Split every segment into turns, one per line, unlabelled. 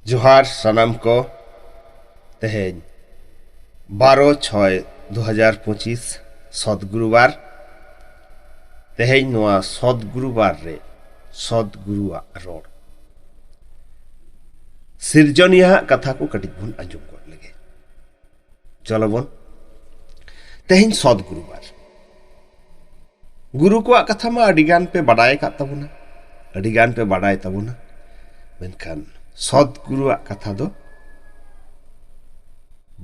जोहार सनम को तेहेज 12/6/2025 सदगुरुवार तेहेज नोआ सदगुरुवार रे सदगुरुआ रोड सिरजनिया कथा को कटिज बन आंजम को लगे चलो बन तेहेज सदगुरुवार गुरु को कथा मा अडिगान पे बड़ाय का तबुना अडिगान पे बड़ाय तबुना मेनखान सदगुरुआ कथा दो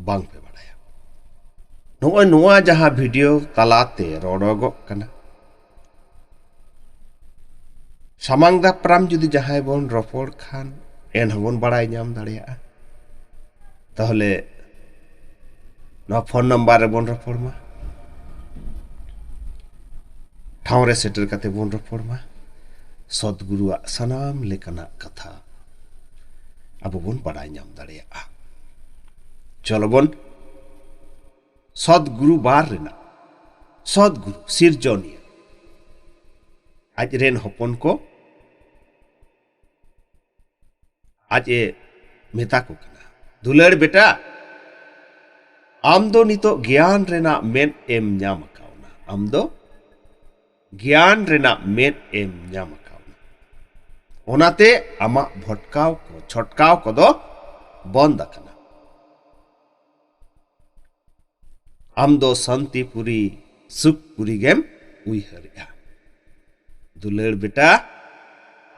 बांग पे बड़ाया नोआ नोआ जहां वीडियो तलाते रोडोगो कना सामांग दाप्राम जुदी जहां बोन रफोड़ खान एन हबन बड़ाय नाम दाड़िया ताहले ना फोन नंबर रे बोन रफोड़ मा ठाव रे सेटर कते बोन रफोड़ मा सदगुरुआ सनाम लेकना कथा अब बोन बड़ाय नाम दाड़िया चलो बोन सदगुरुवार रेना सदगुरु सिरजनिया आज रेन हपन को आज ए मेता को कना दुलड़ बेटा आम दो नितो ज्ञान रेना मेन एम न्याम कावना आम दो ज्ञान रेना मेन एम न्याम कावना ओनाते आमा भटकाव को छटकाव को दो बंद कना आम दो शांतिपुरी सुखपुरी गेम उइहरिया दुलड़ बेटा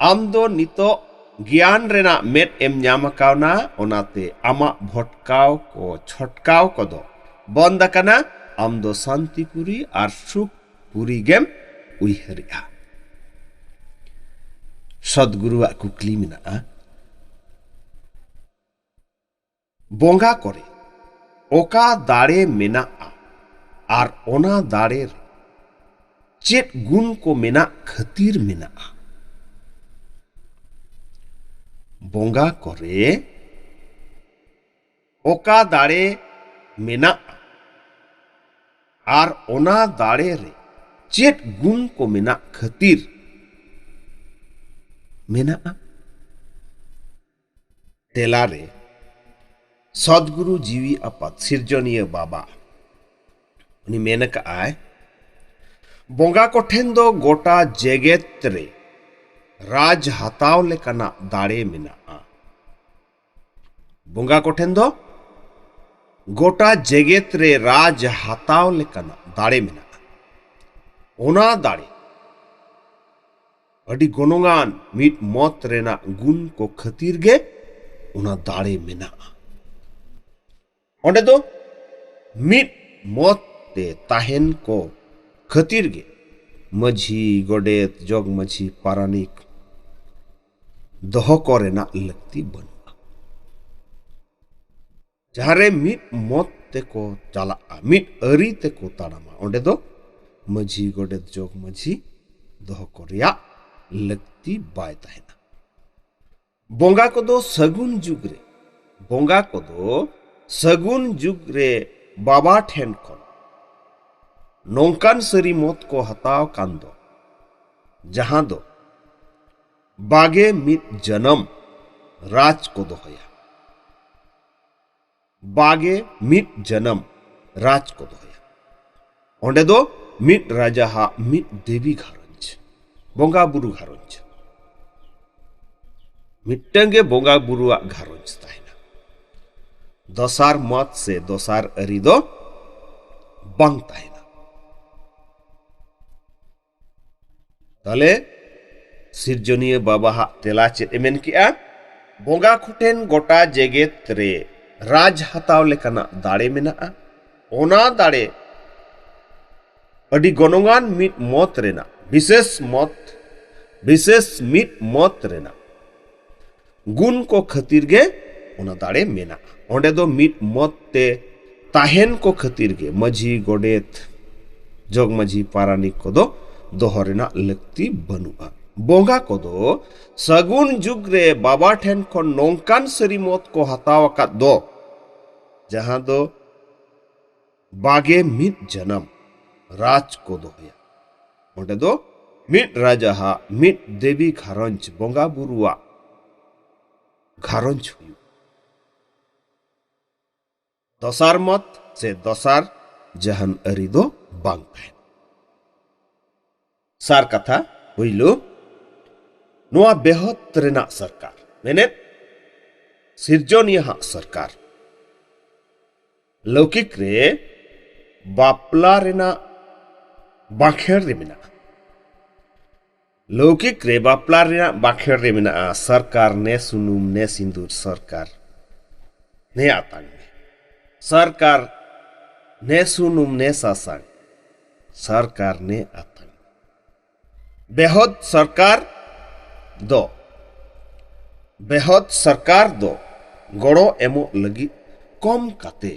आम दो नितो ज्ञान रेना मेट एम न्याम कावना ओनाते आमा भटकाव को छटकाव को दो बंद कना आम दो शांतिपुरी और सुखपुरी गेम उइहरिया सदगुरुआ कुकली मिना बोंगा करे ओका दाड़े मेना और ओना दाड़े रे चेत गुण को मेना खतीर मेना बोंगा करे ओका दाड़े मेना और ओना दाड़े रे चेत गुण को मेना खतीर मेना तेला रे सदगुरु जीवी अपत सिरजनीय बाबा उनी मेनक आय बोंगा को ठेन दो गोटा जेगेत रे राज हताव लेकना दाड़े मेना बोंगा को ठेन दो गोटा जेगेत रे राज हताव लेकना दाड़े मेना ओना दाड़े अडी गोनोगान मिट मौत रेना गुण को खतीर गे ओना दाड़े मेना ओंडे दो मिट मौत ते ताहेन को खतीर गे मझी गोडेत जोग मझी पारानिक दोहो को रेना लगती बनुआ जहां रे मिट मौत ते को चला मिट अरी ते को ताड़ामा ओंडे दो मझी गोडेत जोग मझी दोहो को रिया लगती बाय ताहेना बोंगा को दो सगुन जुग रे बोंगा को दो सगुन जुग रे बाबा ठेन खन नौकान सरी मौत को हताव कान दो जहां दो बागे मिट जन्म राज को दो होया बागे मिट जन्म राज को दो होया ओंडे दो मिट राजा हा मिट देवी घारंज बोंगा बुरु घारंज मिट्टंगे बोंगा बुरुआ घारंज ताहेना दोसार मत से दोसार अरी दो बंग ताहेना ताले सिरजनीय बाबा हा तेला चेत एमेन किया बोंगा खुटेन गोटा जेगेत रे राज हताव लेकना दाड़े मेना ओना दाड़े अडी गोनोगान मिट मौत रेना विशेष मिट मौत रेना गुण को खतीर गे ओना दाड़े मेना ओंडे दो मिट मौत ते ताहेन को खतीर गे मझी गोडेत जोग मझी पारानिक को दो दोहरेना लगती बनुआ बोंगा को दो सगुन जुग रे बाबा ठेन को नौकान सरी मौत को हताव का दो जहां दो बागे मिट जन्म राज को दो होया ओंडे दो मिट राजा हा मिट देवी घारंज बोंगा बुरुआ घारंज हुयु दोसार मत से दोसार जहान अरी दो बांग तहन सार कथा हुइलु नोआ बेहत रेना सरकार मेने सिरजनिया सरकार लौकिक रे बापला रेना बाखेर रे मेना लौकिक रे बापला रेना बाखेर रे मेना सरकार ने सुनुम ने सिंदूर सरकार ने आतांग में सरकार ने सुनुम ने सासांग सरकार ने आतांग बेहद सरकार दो गड़ो एमो लगी कम काते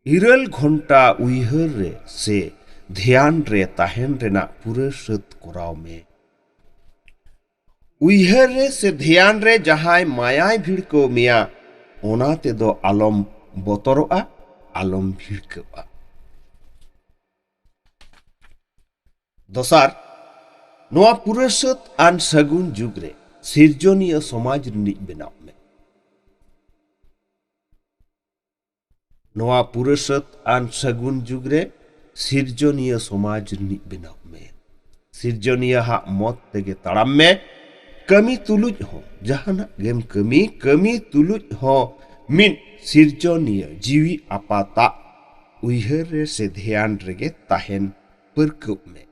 2 घंटा उइहर रे से ध्यान रे ताहेन रेना पूरे सत कराव में उइहर रे से ध्यान रे जहाय मायाय भिड़को मिया ओना ते दो आलम बोतरोआ आलम भिड़कोआ दोसार नोआ पुरसत आन सगुन जुग रे सिरजनीय समाज रिनिज बेनाव में नोआ पुरसत आन सगुन जुग रे सिरजनीय समाज रिनिज बेनाव में सिरजनीय हा मत तेगे ताड़ाम में कमी तुलुज हो जहाना गेम कमी तुलुज हो मिन सिरजनीय जीवी आपाता उइहर रे से ध्यान रेगे ताहेन परकब में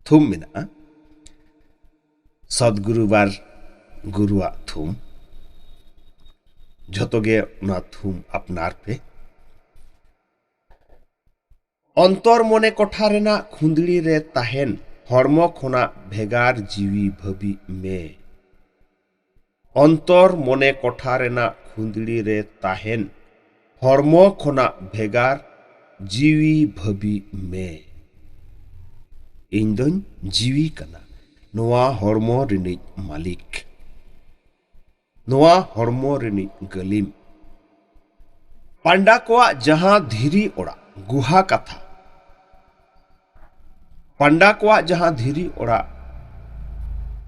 थुम मिना सदगुरुवार गुरुआ थुम झतोगे ना थुम अपनार पे अंतर मने कोठा रेना खुंदड़ी रे ताहेन हरमो खोना भेगार जीवी भबी में अंतर मने कोठा रेना खुंदड़ी रे ताहेन हरमो खोना भेगार जीवी भबी में इंदन जीवी कना नोआ हरमो रिनिज मालिक नोआ हरमो रिनिज गलिम पांडा कोआ जहां धीरी ओड़ा गुहा कथा पांडा कोआ जहां धीरी ओड़ा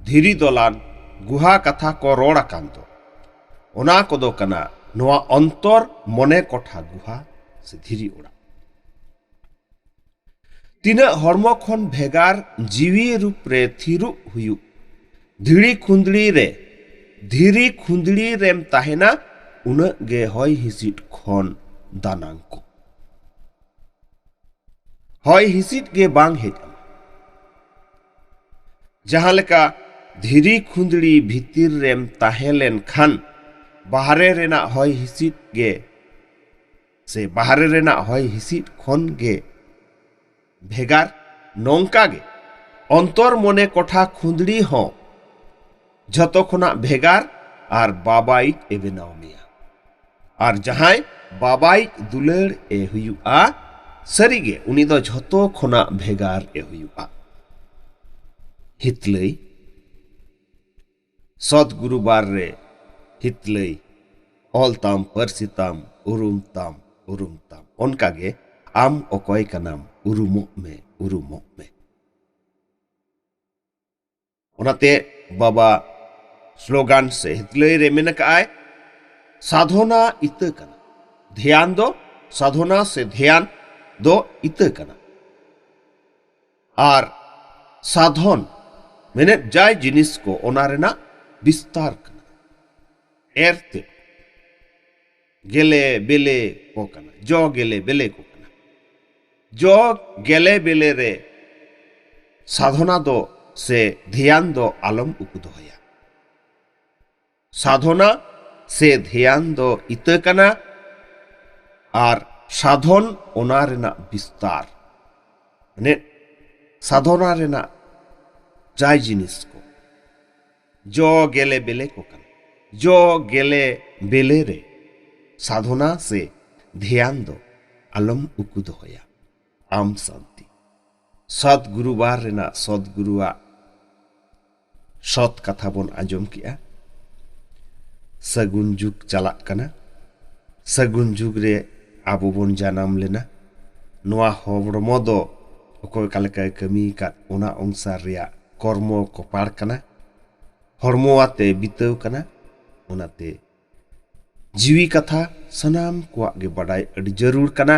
धीरी दोलान गुहा कथा को रोड़ा कांतो ओना कोदो कना नोआ अंतर मने कोठा गुहा से धीरी ओड़ा तीना हरमो खन भेगार जीवी रूप रे थिरु हुयु धीरी खुंदड़ी रेम ताहेना उना गे हय हिसिट खन दानांको हय हिसिट गे बांग हेज जहां लेका धीरी खुंदड़ी भीतिर रेम ताहेलेन खान बाहरे रेना हय हिसिट गे से बाहरे रेना हय हिसिट खन गे भेगार नौका गे अंतर मने कोठा खुंदड़ी हो झतो खोना भेगार आर बाबाई ए बेनाव मिया आर जहाय बाबाई दुलड़ ए हुयुआ सरीगे उनी दो झतो खोना भेगार ए हुयुआ हितलई सदगुरुबार रे हितलई ऑलताम परसिताम उरुमताम उनका गे आम ओकोय कनाम उरुमो में ओनाते बाबा स्लोगान से हितलई रे मेनक आय साधना इत कना ध्यान दो साधना से ध्यान दो इत कना आर साधन मेने जाय जिनिस को ओना रेना विस्तार कना एरते गेले बेले को कना जो गेले बेले को कना जो गेले बेले रे साधना दो से ध्यान दो आलम उकु दोया साधना से ध्यान दो इत कना आर साधन ओना रेना विस्तार ने साधना रेना जाय जिनिस को जो गेले बेले को कना जो गेले बेले रे साधना से ध्यान दो आलम उकु दोया आम शांति सदगुरुवार रेना सदगुरुआ सत कथा बोन आंजम किया सगुन जुग चलाक कना सगुन जुग रे आबो बोन जानाम लेना नोआ हरमो दो अकोय कालेका कमी का ओना अंसार रिया कर्म कपाड़ कना हरमो आते बिताव कना ओनाते जीवी कथा सनाम को गे बड़ाई अड़ी जरूर कना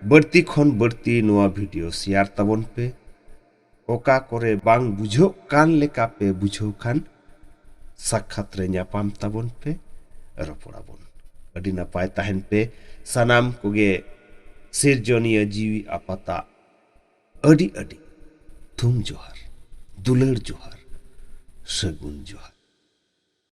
बढ़ती खन बढ़ती नुआ वीडियो शेयर तबन पे ओका करे बांग बुझो कान लेका पे बुझो खान साक्षात रे ᱧᱟᱯᱟᱢ तबन पे रपोड़ाबन अड़ी नपाय तहन पे सनाम कोगे सिरजनिया जीवी आपाता अड़ी अड़ी थुम जोहार दुलर जोहार सगुन जोहार।